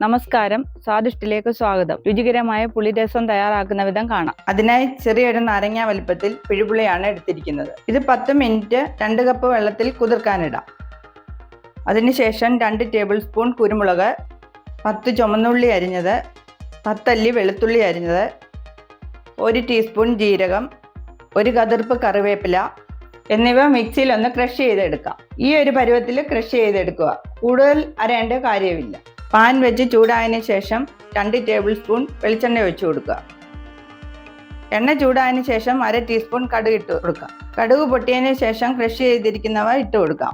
നമസ്കാരം, സ്വാദിഷ്ടിലേക്ക് സ്വാഗതം. രുചികരമായ പുളിരസം തയ്യാറാക്കുന്ന വിധം കാണാം. അതിനായി ചെറിയൊരു നാരങ്ങ വലുപ്പത്തിൽ പിഴുപുളിയാണ് എടുത്തിരിക്കുന്നത്. ഇത് 10 മിനിറ്റ് 2 കപ്പ് വെള്ളത്തിൽ കുതിർക്കാനിടാം. അതിനുശേഷം 2 ടേബിൾ സ്പൂൺ കുരുമുളക്, 10 ചുമന്നുള്ളി അരിഞ്ഞത്, 10 അല്ലി വെളുത്തുള്ളി അരിഞ്ഞത്, 1 ടീസ്പൂൺ ജീരകം, 1 കതിർപ്പ് കറിവേപ്പില എന്നിവ മിക്സിയിൽ ഒന്ന് ക്രഷ് ചെയ്തെടുക്കാം. ഈ ഒരു പരുവത്തിൽ ക്രഷ് ചെയ്തെടുക്കുക. കൂടുതൽ അരയേണ്ട കാര്യമില്ല. പാൻ വെച്ച് ചൂടായതിനു ശേഷം 2 ടേബിൾ സ്പൂൺ വെളിച്ചെണ്ണ ഒഴിച്ചു കൊടുക്കുക. എണ്ണ ചൂടായതിനു ശേഷം 1/2 ടീസ്പൂൺ കടുക് ഇട്ട് കൊടുക്കാം. കടുക് പൊട്ടിയതിനു ശേഷം ക്രഷ് ചെയ്തിരിക്കുന്നവ ഇട്ട് കൊടുക്കാം.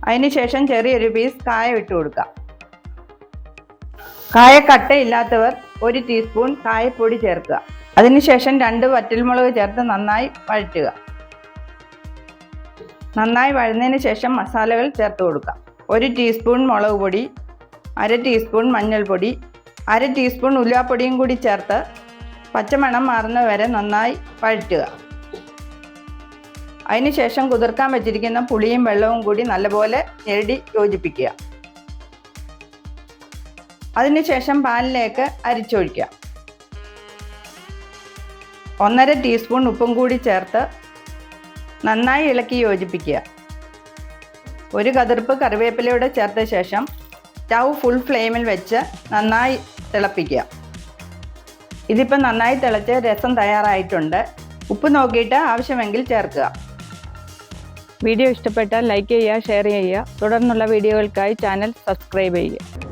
അതിനുശേഷം ചെറിയൊരു പീസ് കായം ഇട്ട് കൊടുക്കാം. കായ കട്ടയില്ലാത്തവർ 1 ടീസ്പൂൺ കായപ്പൊടി ചേർക്കുക. അതിനുശേഷം 2 വറ്റൽമുളക് ചേർത്ത് നന്നായി വഴറ്റുക. നന്നായി വഴന്നതിന് ശേഷം മസാലകൾ ചേർത്ത് കൊടുക്കാം. 1 ടീസ്പൂൺ മുളക് പൊടി, 1/2 ടീസ്പൂൺ മഞ്ഞൾപ്പൊടി, 1/2 ടീസ്പൂൺ ഉലുവാപ്പൊടിയും കൂടി ചേർത്ത് പച്ചമണം മാറുന്ന വരെ നന്നായി വഴറ്റുക. അതിനുശേഷം കുതിർക്കാൻ വെച്ചിരിക്കുന്ന പുളിയും വെള്ളവും കൂടി നല്ലപോലെ ഞെരടി യോജിപ്പിക്കുക. അതിനുശേഷം പാനിലേക്ക് അരിച്ചൊഴിക്കുക. 1/2 ടീസ്പൂൺ ഉപ്പും കൂടി ചേർത്ത് നന്നായി ഇളക്കി യോജിപ്പിക്കുക. 1 കതിർപ്പ് കറിവേപ്പിലയുടെ ചേർത്ത ശേഷം സ്റ്റൗ ഫുൾ ഫ്ലെയിമിൽ വെച്ച് നന്നായി തിളപ്പിക്കുക. ഇതിപ്പോൾ നന്നായി തിളച്ച് രസം തയ്യാറായിട്ടുണ്ട്. ഉപ്പ് നോക്കിയിട്ട് ആവശ്യമെങ്കിൽ ചേർക്കുക. വീഡിയോ ഇഷ്ടപ്പെട്ടാൽ ലൈക്ക് ചെയ്യുക, ഷെയർ ചെയ്യുക. തുടർന്നുള്ള വീഡിയോകൾക്കായി ചാനൽ സബ്സ്ക്രൈബ് ചെയ്യുക.